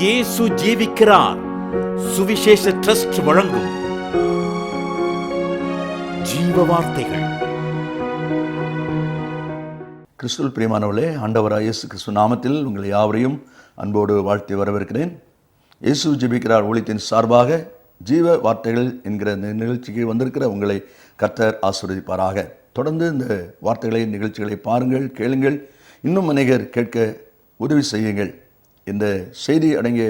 இயேசு ஜீவிக்கிறார் சுவிசேஷ ட்ரஸ்ட் வழங்கும் ஜீவ வார்த்தைகள். கிறிஸ்துவில் பிரியமானவர்களே, ஆண்டவராகிய இயேசு கிறிஸ்து நாமத்தில் உங்களை யாவரையும் அன்போடு வாழ்த்தி வரவேற்கிறேன். இயேசு ஜெபிக்கிறார் ஊழியத்தின் சார்பாக ஜீவ வார்த்தைகள் என்கிற நிகழ்ச்சிக்கு வந்திருக்கிற உங்களை கர்த்தர் ஆசீர்வதிப்பாராக. தொடர்ந்து இந்த வார்த்தைகளை நிகழ்ச்சிகளை பாருங்கள், கேளுங்கள், இன்னும் அநேகர் கேட்க உதவி செய்யுங்கள். இந்த செய்தி அடங்கிய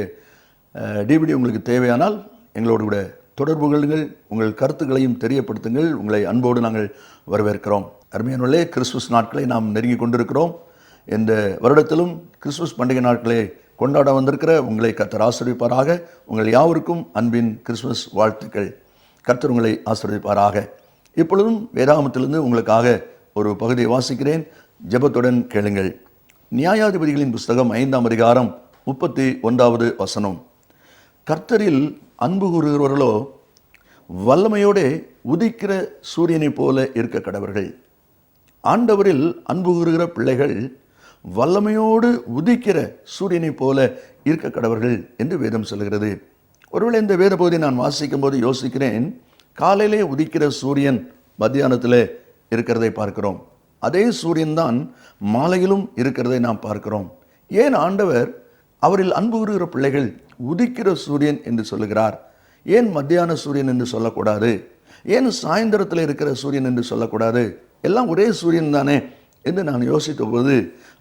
டிவிடி உங்களுக்கு தேவையானால் எங்களோடு கூட தொடர்பு கொள்ளுங்கள், உங்கள் கருத்துக்களையும் தெரியப்படுத்துங்கள். உங்களை அன்போடு நாங்கள் வரவேற்கிறோம். அருமையானவர்களே, கிறிஸ்துமஸ் நாட்களை நாம் நெருங்கி கொண்டிருக்கிறோம். இந்த வருடத்திலும் கிறிஸ்துமஸ் பண்டிகை நாட்களை கொண்டாட வந்திருக்கிற உங்களை கர்த்தர் ஆசீர்வதிப்பாராக. உங்கள் யாவருக்கும் அன்பின் கிறிஸ்துமஸ் வாழ்த்துக்கள். கர்த்தர் உங்களை ஆசீர்வதிப்பாராக. இப்பொழுதும் வேதாகமத்திலிருந்து உங்களுக்காக ஒரு பகுதியை வாசிக்கிறேன். ஜெபத்துடன் கேளுங்கள். நியாயாதிபதிகளின் புஸ்தகம் 5ஆம் அதிகாரம் 31வது வசனம். கர்த்தரில் அன்பு கூறுகிறவர்களோ வல்லமையோடு உதிக்கிற சூரியனைப் போல இருக்க கடவர்கள். ஆண்டவரில் அன்பு கூறுகிற பிள்ளைகள் வல்லமையோடு உதிக்கிற சூரியனைப் போல இருக்க கடவர்கள் என்று வேதம் சொல்கிறது. ஒருவேளை இந்த வேத பகுதியை நான் வாசிக்கும் போது யோசிக்கிறேன், காலையிலே உதிக்கிற சூரியன் மத்தியானத்தில் இருக்கிறதை பார்க்கிறோம். அதே சூரியன் தான் மாலையிலும் இருக்கிறதை நாம் பார்க்கிறோம். ஏன் ஆண்டவர் அவரில் அன்பு கூறுகிற பிள்ளைகள் உதிக்கிற சூரியன் என்று சொல்லுகிறார்? ஏன் மத்தியான சூரியன் என்று சொல்லக்கூடாது? ஏன் சாயந்தரத்தில் இருக்கிற சூரியன் என்று சொல்லக்கூடாது? எல்லாம் ஒரே சூரியன் தானே என்று நான் யோசித்த போது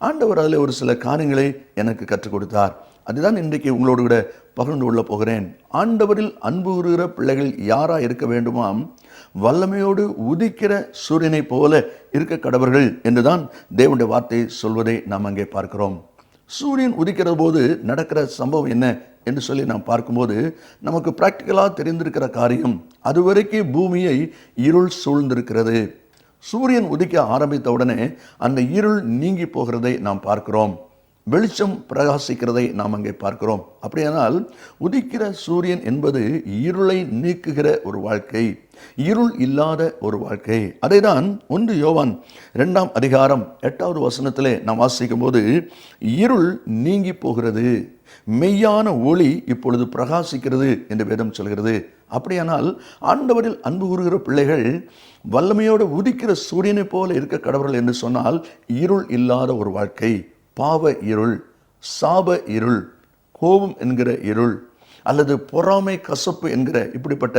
ஆண்டவர் அதில் ஒரு சில காரியங்களை எனக்கு கற்றுக் கொடுத்தார். அதுதான் இன்றைக்கு உங்களோடு கூட பகிர்ந்து கொள்ள போகிறேன். ஆண்டவரில் அன்பு கூறுகிற பிள்ளைகள் யாரா இருக்க வேண்டுமாம்? வல்லமையோடு உதிக்கிற சூரியனை போல இருக்க கடவர்கள் என்றுதான் தேவனுடைய வார்த்தை சொல்வதை நாம் அங்கே பார்க்கிறோம். சூரியன் உதிக்கிற போது நடக்கிற சம்பவம் என்ன என்று சொல்லி நாம் பார்க்கும்போது நமக்கு பிராக்டிக்கலாக தெரிந்திருக்கிற காரியம், அதுவரைக்கும் பூமியை இருள் சூழ்ந்திருக்கிறது. சூரியன் உதிக்க ஆரம்பித்த உடனே அந்த இருள் நீங்கி போகிறதை நாம் பார்க்கிறோம். வெளிச்சம் பிரகாசிக்கிறதை நாம் அங்கே பார்க்கிறோம். அப்படியானால் உதிக்கிற சூரியன் என்பது இருளை நீக்குகிற ஒரு வாழ்க்கை, இருள் இல்லாத ஒரு வாழ்க்கை. அதை தான் 1 யோவான் 2ஆம் அதிகாரம் 8வது வசனத்திலே நாம் வாசிக்கும் போது, இருள் நீங்கி போகிறது, மெய்யான ஒளி இப்பொழுது பிரகாசிக்கிறது என்று வேதம் சொல்கிறது. அப்படியானால் ஆண்டவரில் அன்பு கூறுகிற பிள்ளைகள் வல்லமையோடு உதிக்கிற சூரியனை போல இருக்க கடவர்கள் என்று சொன்னால் இருள் இல்லாத ஒரு வாழ்க்கை, பாவ இருள், சாப இருள், கோபம் என்கிற இருள், அல்லது பொறாமை, கசப்பு என்கிற இப்படிப்பட்ட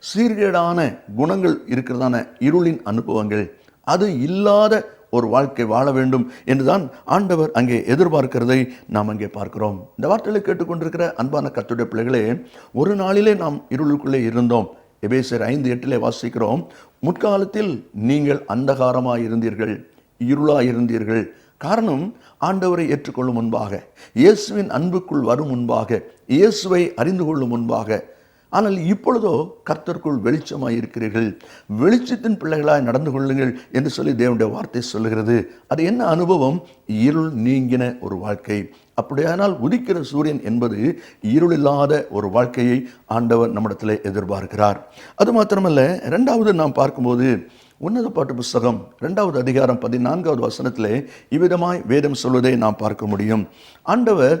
சீர்கேடான குணங்கள் இருக்கிறதான இருளின் அனுபவங்கள், அது இல்லாத ஒரு வாழ்க்கை வாழ வேண்டும் என்றுதான் ஆண்டவர் அங்கே எதிர்பார்க்கிறதை நாம் அங்கே பார்க்கிறோம். இந்த வார்த்தைகளை கேட்டுக்கொண்டிருக்கிற அன்பான கர்த்தருடைய பிள்ளைகளே, ஒரு நாளிலே நாம் இருளுக்குள்ளே இருந்தோம். எபேசியர் 5:8 வாசிக்கிறோம், முற்காலத்தில் நீங்கள் அந்தகாரமாய் இருந்தீர்கள், இருளாய் இருந்தீர்கள். காரணம், ஆண்டவரை ஏற்றுக்கொள்ளும் முன்பாக, இயேசுவின் அன்புக்குள் வரும் முன்பாக, இயேசுவை அறிந்து கொள்ளும் முன்பாக. ஆனால் இப்பொழுதோ கர்த்தருக்குள் வெளிச்சமாய் இருக்கிறீர்கள், வெளிச்சத்தின் பிள்ளைகளாய் நடந்து கொள்ளுங்கள் என்று சொல்லி தேவனுடைய வார்த்தை சொல்லுகிறது. அது என்ன அனுபவம்? இருள் நீங்கின ஒரு வாழ்க்கை. அப்படியானால் உதிக்கிற சூரியன் என்பது இருள் இல்லாத ஒரு வாழ்க்கையை ஆண்டவர் நம்மிடத்தில் எதிர்பார்க்கிறார். அது மாத்திரமல்ல, 2வது நாம் பார்க்கும்போது உன்னத பாட்டு புஸ்தகம் 2வது அதிகாரம் 14வது வசனத்திலே இவ்விதமாய் வேதம் சொல்வதை நாம் பார்க்க முடியும். ஆண்டவர்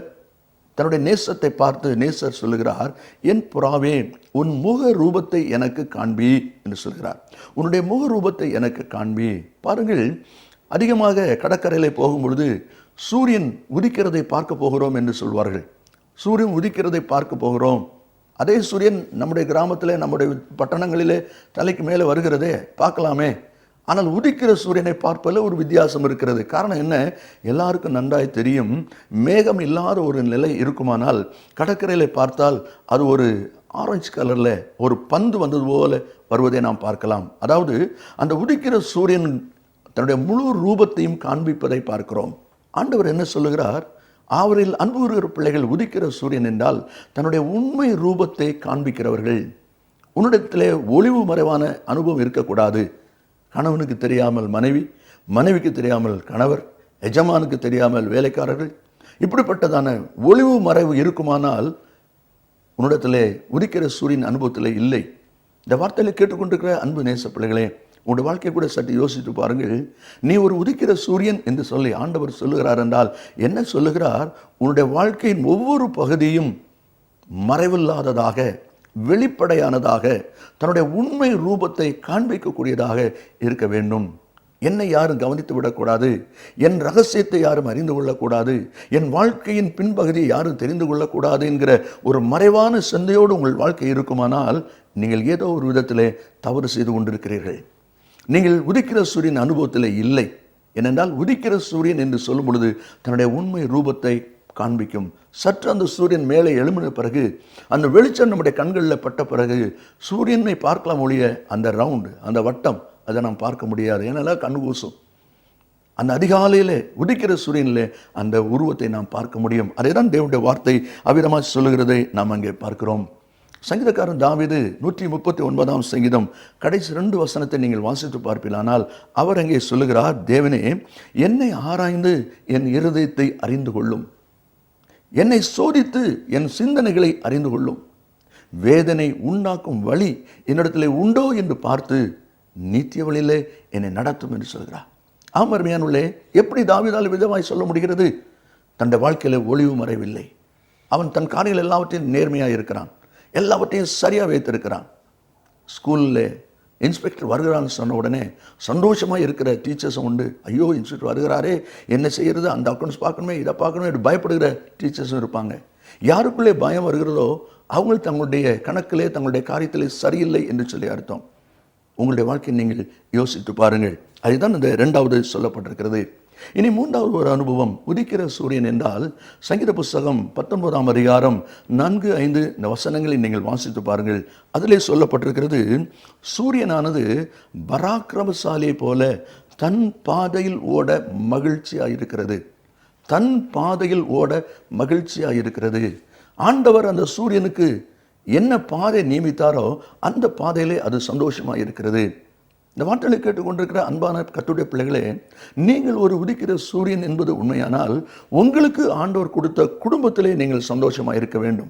தன்னுடைய நேசத்தை பார்த்து நேசர் சொல்லுகிறார், என் புறாவே உன் முக ரூபத்தை எனக்கு காண்பி என்று சொல்கிறார். உன்னுடைய முக ரூபத்தை எனக்கு காண்பி. பாருங்கள், அதிகமாக கடற்கரையில் போகும்பொழுது சூரியன் உதிக்கிறதை பார்க்க போகிறோம் என்று சொல்வார்கள். சூரியன் உதிக்கிறதை பார்க்க போகிறோம். அதே சூரியன் நம்முடைய கிராமத்தில், நம்முடைய பட்டணங்களிலே தலைக்கு மேலே வருகிறதே, பார்க்கலாமே. ஆனால் உதிக்கிற சூரியனை பார்ப்பதில் ஒரு வித்தியாசம் இருக்கிறது. காரணம் என்ன? எல்லாருக்கும் நன்றாய் தெரியும், மேகம் இல்லாத ஒரு நிலை இருக்குமானால் கடற்கரையில் பார்த்தால் அது ஒரு ஆரஞ்சு கலரில் ஒரு பந்து வந்தது போல வருவதை நாம் பார்க்கலாம். அதாவது அந்த உதிக்கிற சூரியன் தன்னுடைய முழு ரூபத்தையும் காண்பிப்பதை பார்க்கிறோம். ஆண்டவர் என்ன சொல்லுகிறார்? அவரில் அன்பு கூறுகிற பிள்ளைகள் உதிக்கிற சூரியன் என்றால் தன்னுடைய உண்மை ரூபத்தை காண்பிக்கிறவர்கள். உன்னிடத்திலே ஒளிவு மறைவான அனுபவம் இருக்கக்கூடாது. கணவனுக்கு தெரியாமல் மனைவி, மனைவிக்கு தெரியாமல் கணவர், எஜமானுக்கு தெரியாமல் வேலைக்காரர்கள், இப்படிப்பட்டதான ஒளிவு மறைவு இருக்குமானால் உன்னிடத்திலே உதிக்கிற சூரியன் அனுபவத்திலே இல்லை. இந்த வார்த்தையில் கேட்டுக்கொண்டிருக்கிற அன்பு நேச பிள்ளைகளே, உங்களுடைய வாழ்க்கை கூட சற்று யோசித்து பாருங்கள். நீ ஒரு உதிக்கிற சூரியன் என்று சொல்லி ஆண்டவர் சொல்லுகிறார் என்றால் என்ன சொல்லுகிறார்? உன்னுடைய வாழ்க்கையின் ஒவ்வொரு பகுதியும் மறைவில்லாததாக, வெளிப்படையானதாக, தன்னுடைய உண்மை ரூபத்தை காண்பிக்கக்கூடியதாக இருக்க வேண்டும். என்னை யாரும் கவனித்து விடக்கூடாது, என் ரகசியத்தை யாரும் அறிந்து கொள்ளக்கூடாது, என் வாழ்க்கையின் பின்பகுதியை யாரும் தெரிந்து கொள்ளக்கூடாது என்கிற ஒரு மறைவான சிந்தையோடு உங்கள் வாழ்க்கை இருக்குமானால் நீங்கள் ஏதோ ஒரு விதத்திலே தவறு செய்து கொண்டிருக்கிறீர்கள். நீங்கள் உதிக்கிற சூரியன் அனுபவத்தில் இல்லை. ஏனென்றால் உதிக்கிற சூரியன் என்று சொல்லும் பொழுது தன்னுடைய உண்மை ரூபத்தை காண்பிக்கும். சற்று அந்த சூரியன் மேலே எழும்பின பிறகு, அந்த வெளிச்சம் நம்முடைய கண்களில் பட்ட பிறகு சூரியனை பார்க்கலாம் ஒழிய அந்த ரவுண்டு, அந்த வட்டம், அதை நாம் பார்க்க முடியாது. ஏன்னா கண்ணு கூசும். அந்த அதிகாலையில் உதிக்கிற சூரியனில் அந்த உருவத்தை நாம் பார்க்க முடியும். அதே தான் தேவனுடைய வார்த்தை அவ்விதமாக சொல்லுகிறதை நாம் அங்கே பார்க்கிறோம். சங்கீதக்காரன் தாவீது 139ஆம் சங்கீதம் கடைசி 2 வசனத்தை நீங்கள் வாசித்து பார்ப்பீர்களானால் அவர் அங்கே சொல்லுகிறார், தேவனே என்னை ஆராய்ந்து என் இருதயத்தை அறிந்து கொள்ளும், என்னை சோதித்து என் சிந்தனைகளை அறிந்து கொள்ளும், வேதனை உண்டாக்கும் வழி என்னிடத்திலே உண்டோ என்று பார்த்து நித்திய வழியிலே என்னை நடத்தும் என்று சொல்கிறார். அருமையானவர்களே, எப்படி தாவீதால் விதமாய் சொல்ல முடிகிறது? தன்னுடைய வாழ்க்கையில ஒளிவு மறைவில்லை. அவன் தன் காரியங்கள் எல்லாவற்றையும் நேர்மையாக இருக்கிறான், எல்லாவற்றையும் சரியாக வைத்திருக்கிறான். ஸ்கூலில் இன்ஸ்பெக்டர் வருகிறான்னு சொன்ன உடனே சந்தோஷமாக இருக்கிற டீச்சர்ஸும் உண்டு. ஐயோ, இன்ஸ்பெக்டர் வருகிறாரே, என்ன செய்கிறது, அந்த அக்கௌண்ட்ஸ் பார்க்கணுமே, இதை பார்க்கணுமே, இப்படி பயப்படுகிற டீச்சர்ஸும் இருப்பாங்க. யாருக்குள்ளே பயம் வருகிறதோ அவங்க தங்களுடைய கணக்கிலே, தங்களுடைய காரியத்திலே சரியில்லை என்று சொல்லி அர்த்தம். உங்களுடைய வாழ்க்கையை நீங்கள் யோசித்து பாருங்கள். அதுதான் இந்த 2வது சொல்லப்பட்டிருக்கிறது. இனி 3வது ஒரு அனுபவம், உதிக்கிற சூரியன் என்றால் சங்கீத புஸ்தகம் 19ஆம் அதிகாரம் 4-5 இந்த வசனங்களை நீங்கள் வாசித்து பாருங்கள். அதிலே சொல்லப்பட்டிருக்கிறது, சூரியனானது பராக்கிரமசாலியை போல தன் பாதையில் ஓட மகிழ்ச்சியாயிருக்கிறது. தன் பாதையில் ஓட மகிழ்ச்சியாயிருக்கிறது. ஆண்டவர் அந்த சூரியனுக்கு என்ன பாதை நியமித்தாரோ அந்த பாதையிலே அது சந்தோஷமாக இருக்கிறது. இந்த வார்த்தைகளை கேட்டுக்கொண்டிருக்கிற அன்பான கர்த்தருடைய பிள்ளைகளே, நீங்கள் ஒரு உதிக்கிற சூரியன் என்பது உண்மையானால் உங்களுக்கு ஆண்டவர் கொடுத்த குடும்பத்திலே நீங்கள் சந்தோஷமாக இருக்க வேண்டும்.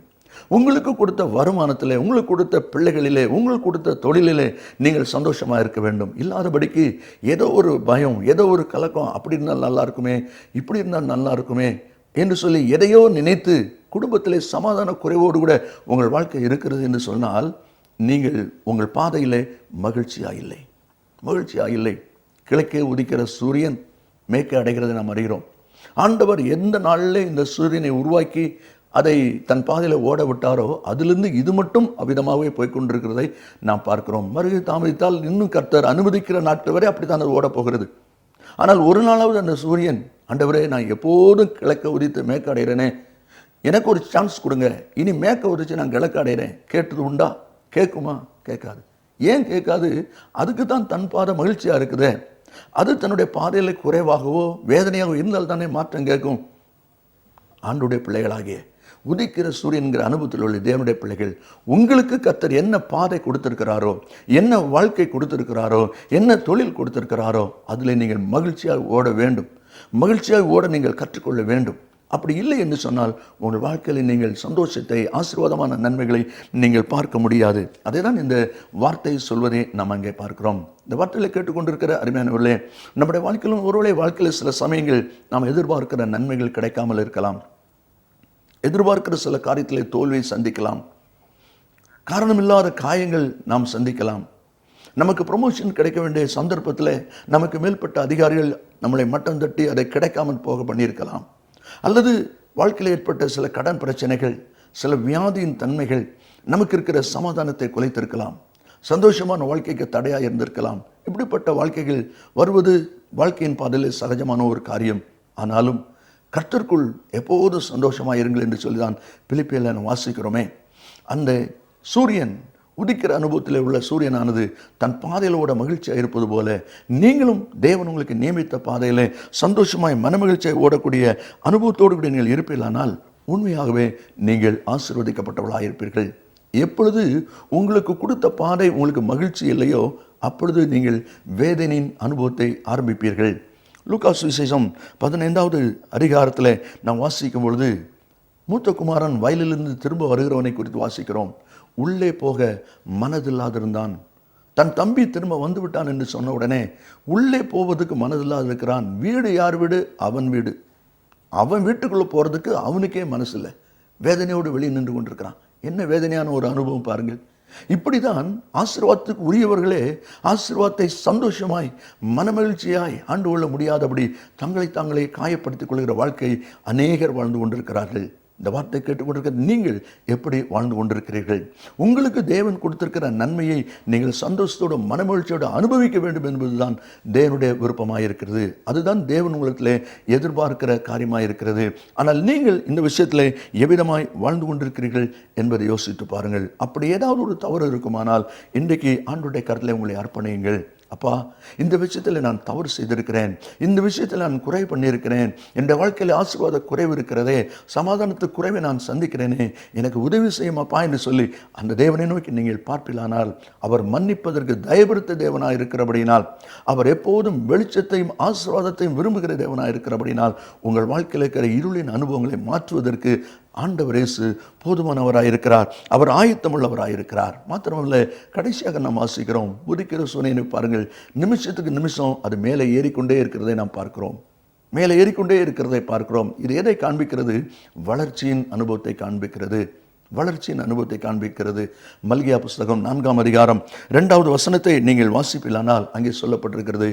உங்களுக்கு கொடுத்த வருமானத்திலே, உங்களுக்கு கொடுத்த பிள்ளைகளிலே, உங்களுக்கு கொடுத்த தொழிலிலே நீங்கள் சந்தோஷமாக இருக்க வேண்டும். இல்லாதபடிக்கு ஏதோ ஒரு பயம், ஏதோ ஒரு கலக்கம், அப்படி இருந்தால் நல்லா இருக்குமே, இப்படி இருந்தால் நல்லா இருக்குமே என்று சொல்லி எதையோ நினைத்து குடும்பத்திலே சமாதான குறைவோடு கூட உங்கள் வாழ்க்கை இருக்கிறது என்று சொன்னால் நீங்கள் உங்கள் பாதையிலே மகிழ்ச்சியாக இல்லை. கிழக்கே உதிக்கிற சூரியன் மேற்கே அடைகிறதை நாம் அறிகிறோம். ஆண்டவர் எந்த நாளிலே இந்த சூரியனை உருவாக்கி அதை தன் பாதையில் ஓட விட்டாரோ அதிலிருந்து இது மட்டும் அவ்விதமாகவே போய்கொண்டிருக்கிறதை நாம் பார்க்கிறோம். மறுகை தாமதித்தால் இன்னும் கர்த்தர் அனுமதிக்கிற நாட்கள் வரை அப்படித்தான் அது ஓடப்போகிறது. ஆனால் ஒரு நாளாவது அந்த சூரியன், ஆண்டவரே நான் எப்போதும் கிழக்க உதித்து மேற்க அடைகிறேனே, எனக்கு ஒரு சான்ஸ் கொடுங்க, இனி மேற்க உதிச்சு நான் கிழக்க அடைகிறேன், கேட்டது உண்டா? கேட்குமா? கேட்காது. ஏன் கேட்காது? அதுக்கு தான் தன் பாதை மகிழ்ச்சியாக இருக்குது. அது தன்னுடைய பாதையில் குறைவாகவோ வேதனையாகவோ இருந்தால் தானே மாற்றம் கேட்கும். ஆண்டுடைய பிள்ளைகளாகிய உதிக்கிற சூரியன்கிற அனுபவத்தில் உள்ள தேவனுடைய பிள்ளைகள், உங்களுக்கு கர்த்தர் என்ன பாதை கொடுத்திருக்கிறாரோ, என்ன வாழ்க்கை கொடுத்திருக்கிறாரோ, என்ன தொழில் கொடுத்திருக்கிறாரோ அதில் நீங்கள் மகிழ்ச்சியாக ஓட வேண்டும். மகிழ்ச்சியாக ஓட நீங்கள் கற்றுக்கொள்ள வேண்டும். அப்படி இல்லை என்று சொன்னால் உங்கள் வாழ்க்கையில் நீங்கள் சந்தோஷத்தை, ஆசீர்வாதமான நன்மைகளை நீங்கள் பார்க்க முடியாது. அதே தான் இந்த வார்த்தை சொல்வதை நாம் அங்கே பார்க்கிறோம். இந்த வார்த்தைகளை கேட்டுக்கொண்டிருக்கிற அருமையானவர்களே, நம்முடைய வாழ்க்கையிலும் ஒருவேளை வாழ்க்கையில் சில சமயங்கள் நாம் எதிர்பார்க்கிற நன்மைகள் கிடைக்காமல் இருக்கலாம். எதிர்பார்க்கிற சில காரியத்திலே தோல்வியை சந்திக்கலாம். காரணமில்லாத காயங்கள் நாம் சந்திக்கலாம். நமக்கு ப்ரொமோஷன் கிடைக்க வேண்டிய சந்தர்ப்பத்தில் நமக்கு மேல்பட்ட அதிகாரிகள் நம்மளை மட்டம் தட்டி அதை கிடைக்காமல் போக பண்ணியிருக்கலாம். அல்லது வாழ்க்கையில் ஏற்பட்ட சில கடன் பிரச்சனைகள், சில வியாதியின் தன்மைகள் நமக்கு இருக்கிற சமாதானத்தை குலைத்திருக்கலாம். சந்தோஷமான வாழ்க்கைக்கு தடையாக இருந்திருக்கலாம். இப்படிப்பட்ட வாழ்க்கைகள் வருவது வாழ்க்கையின் பாதையில் சகஜமான ஒரு காரியம். ஆனாலும் கர்த்தருக்குள் எப்போதும் சந்தோஷமாக இருங்கள் என்று சொல்லிதான் பிலிப்பியில் நாம் வாசிக்கிறோமே. அந்த சூரியன் உதிக்கிற அனுபவத்தில் உள்ள சூரியனானது தன் பாதையிலோட மகிழ்ச்சியாக இருப்பது போல நீங்களும் தேவன் உங்களுக்கு நியமித்த பாதையில் சந்தோஷமாய் மனமகிழ்ச்சியாக ஓடக்கூடிய அனுபவத்தோடு கூட நீங்கள் இருப்பீர்களானால் உண்மையாகவே நீங்கள் ஆசீர்வதிக்கப்பட்டவர்களாக இருப்பீர்கள். எப்பொழுது உங்களுக்கு கொடுத்த பாதை உங்களுக்கு மகிழ்ச்சி இல்லையோ அப்பொழுது நீங்கள் வேதனையின் அனுபவத்தை ஆரம்பிப்பீர்கள். லூக்கா சுவிசேஷம் 15வது அதிகாரத்தில் நாம் வாசிக்கும் பொழுது மூத்த குமாரன் வயலிலிருந்து திரும்ப வருகிறவனை குறித்து வாசிக்கிறோம். உள்ளே போக மனதில்லாதிருந்தான். தன் தம்பி திரும்ப வந்து விட்டான் என்று சொன்ன உடனே உள்ளே போவதுக்கு மனதில்லாத இருக்கிறான். வீடு யார் வீடு? அவன் வீடு. அவன் வீட்டுக்குள்ளே போகிறதுக்கு அவனுக்கே மனசு இல்லை. வேதனையோடு வெளியே நின்று கொண்டிருக்கிறான். என்ன வேதனையான ஒரு அனுபவம் பாருங்கள். இப்படிதான் ஆசீர்வாதத்துக்கு உரியவர்களே ஆசீர்வாதத்தை சந்தோஷமாய் மனமகிழ்ச்சியாய் ஆண்டு கொள்ள முடியாதபடி தங்களை தாங்களே காயப்படுத்திக் கொள்கிற வாழ்க்கை அநேகர் வாழ்ந்து கொண்டிருக்கிறார்கள். இந்த வார்த்தை கேட்டுக்கொண்டிருக்கிற நீங்கள் எப்படி வாழ்ந்து கொண்டிருக்கிறீர்கள்? உங்களுக்கு தேவன் கொடுத்திருக்கிற நன்மையை நீங்கள் சந்தோஷத்தோடு மனமகிழ்ச்சியோடு அனுபவிக்க வேண்டும் என்பதுதான் தேவனுடைய விருப்பமாக இருக்கிறது. அதுதான் தேவன் உங்களிடத்திலே எதிர்பார்க்கிற காரியமாக இருக்கிறது. ஆனால் நீங்கள் இந்த விஷயத்தில் எவ்விதமாய் வாழ்ந்து கொண்டிருக்கிறீர்கள் என்பதை யோசித்து பாருங்கள். அப்படி ஏதாவது ஒரு தவறு இருக்குமானால் இன்றைக்கு ஆண்டவருடைய கருத்தில் உங்களை அர்ப்பணியுங்கள். அப்பா, இந்த விஷயத்தில் நான் தவறு செய்திருக்கிறேன், இந்த விஷயத்தில் நான் குறை பண்ணியிருக்கிறேன், என் வாழ்க்கையில் ஆசீர்வாத குறைவு இருக்கிறதே, சமாதானத்து குறைவை நான் சந்திக்கிறேனே, எனக்கு உதவி செய்யுமாப்பா என்று சொல்லி அந்த தேவனை நோக்கி நீங்கள் பார்ப்பிலானால் அவர் மன்னிப்பதற்கு தயபடுத்த தேவனாக இருக்கிறபடினால், அவர் எப்போதும் வெளிச்சத்தையும் ஆசீர்வாதத்தையும் விரும்புகிற தேவனாக இருக்கிறபடினால் உங்கள் வாழ்க்கையில் இருக்கிற இருளின் அனுபவங்களை மாற்றுவதற்கு ஆண்டவர் இயேசு போதுமானவராயிருக்கிறார். அவர் ஆயத்தமுள்ளவராயிருக்கிறார். மாத்திரமல்ல, கடைசியாக நாம் வாசிக்கிறோம், உதிக்கிற சூரியனை பாருங்கள். நிமிஷத்துக்கு நிமிஷம் அது மேலே ஏறிக்கொண்டே இருக்கிறதை நாம் பார்க்கிறோம். மேலே ஏறிக்கொண்டே இருக்கிறதை பார்க்கிறோம். இது எதை காண்பிக்கிறது? வளர்ச்சியின் அனுபவத்தை காண்பிக்கிறது. வளர்ச்சியின் அனுபவத்தை காண்பிக்கிறது. மல்கியா புஸ்தகம் 4ஆம் அதிகாரம் 2வது வசனத்தை நீங்கள் வாசிப்பிலானால் அங்கே சொல்லப்பட்டிருக்கிறது,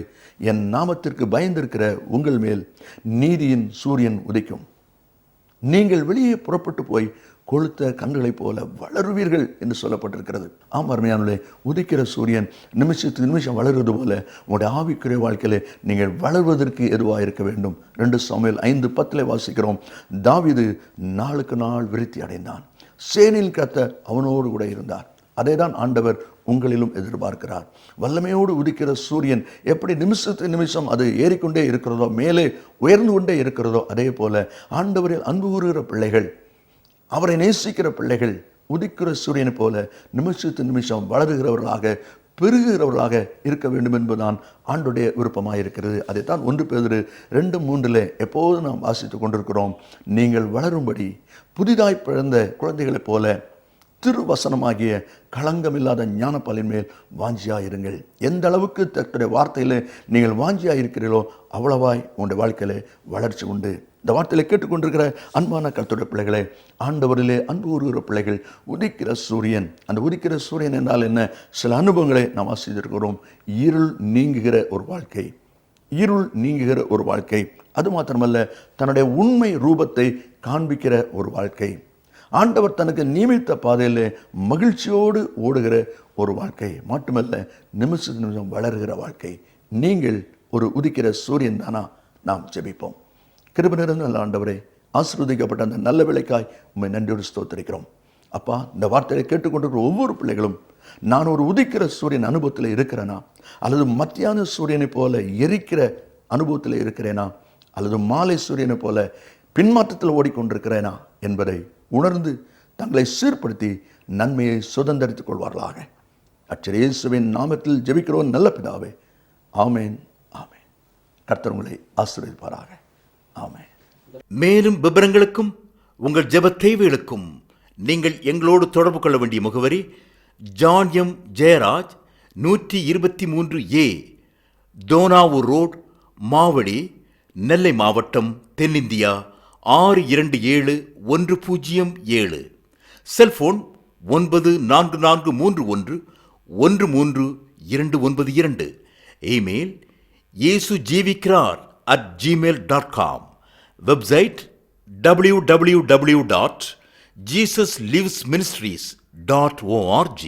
என் நாமத்திற்கு பயந்திருக்கிற உங்கள் மேல் நீதியின் சூரியன் உதிக்கும். நீங்கள் வெளியே புறப்பட்டு போய் கொளுத்த கண்களைப் போல வளருவீர்கள் என்று சொல்லப்பட்டிருக்கிறது. ஆம் அருமையானவர்களே, உதிக்கிற சூரியன் நிமிஷத்துக்கு நிமிஷம் வளருவது போல உங்களுடைய ஆவிக்குரிய வாழ்க்கையிலே நீங்கள் வளர்வதற்கு எதுவாக இருக்க வேண்டும். 2 சாமுவேல் 5:10 வாசிக்கிறோம், தாவீது நாளுக்கு நாள் விருத்தி அடைந்தான், சேனையில் கர்த்தர் அவனோடு கூட இருந்தார். அதை தான் ஆண்டவர் உங்களிலும் எதிர்பார்க்கிறார். வல்லமையோடு உதிக்கிற சூரியன் எப்படி நிமிஷத்துக்கு நிமிஷம் அது ஏறிக்கொண்டே இருக்கிறதோ, மேலே உயர்ந்து கொண்டே இருக்கிறதோ, அதே போல ஆண்டவரில் அன்பு கூறுகிற பிள்ளைகள், அவரை நேசிக்கிற பிள்ளைகள் உதிக்கிற சூரியனை போல நிமிஷத்து நிமிஷம் வளருகிறவர்களாக பெருகுகிறவர்களாக இருக்க வேண்டும் என்பதுதான் ஆண்டுடைய விருப்பமாக இருக்கிறது. அதைத்தான் 1 பேதுரு 2:3 எப்போதும் நாம் வாசித்துக் கொண்டிருக்கிறோம். நீங்கள் வளரும்படி புதிதாய் பிறந்த குழந்தைகளைப் போல திருவசனமாகிய களங்கமில்லாத ஞானப்பாலின் மேல் வாஞ்சியாயிருங்கள். எந்த அளவுக்கு தன்னுடைய வார்த்தையில் நீங்கள் வாஞ்சியாயிருக்கிறீர்களோ அவ்வளவாய் உங்களுடைய வாழ்க்கையில வளர்ச்சி உண்டு. இந்த வார்த்தையில கேட்டுக்கொண்டிருக்கிற அன்பான கர்த்தருடைய பிள்ளைகளே, ஆண்டவரிலே அன்பு கூறுகிற பிள்ளைகள், உதிக்கிற சூரியன். அந்த உதிக்கிற சூரியன் என்றால் என்ன? சில அனுபவங்களை நாம் வாசித்திருக்கிறோம். இருள் நீங்குகிற ஒரு வாழ்க்கை, இருள் நீங்குகிற ஒரு வாழ்க்கை. அது மாத்திரமல்ல, தன்னுடைய உண்மை ரூபத்தை காண்பிக்கிற ஒரு வாழ்க்கை. ஆண்டவர் தனக்கு நியமித்த பாதையில் மகிழ்ச்சியோடு ஓடுகிற ஒரு வாழ்க்கை மட்டுமல்ல, நிமிஷத்துக்கு நிமிஷம் வளர்கிற வாழ்க்கை. நீங்கள் ஒரு உதிக்கிற சூரியன் தானா? நாம் ஜெபிப்போம். கிருபை நிறைந்த நல்ல ஆண்டவரே, ஆசீர்வதிக்கப்பட்ட அந்த நல்ல வேளைக்காய் உம்மை நன்றியோடு ஸ்தோத்திரிக்கிறோம். அப்பா, இந்த வார்த்தையை கேட்டுக்கொண்டிருக்கிற ஒவ்வொரு பிள்ளைகளும், நான் ஒரு உதிக்கிற சூரியன் அனுபவத்தில் இருக்கிறேனா, அல்லது மத்தியான சூரியனை போல எரிக்கிற அனுபவத்தில் இருக்கிறேனா, அல்லது மாலை சூரியனை போல பின்மாற்றத்தில் ஓடிக்கொண்டிருக்கிறேனா என்பதை உணர்ந்து தங்களை சீர்படுத்தி நன்மையை சுதந்திரித்துக் கொள்வார்களாக. அச்சர் இயேசுவின் நாமத்தில் ஜெபிக்கிறோம் நல்ல பிதாவே. ஆமேன், ஆமேன். கர்த்தர் உங்களை ஆசீர்வதிப்பாராக. ஆமேன். மேலும் விவரங்களுக்கும் உங்கள் ஜெப தேவைகளுக்கும் நீங்கள் எங்களோடு தொடர்பு கொள்ள வேண்டிய முகவரி, John M Jeyaraj, 123A Thonavur road, Mavadi, Nellai மாவட்டம், தென்னிந்தியா 627107. Cellphone 9443113292. Email yesujivikarar@gmail.com. Website www.jesuslivesministries.org.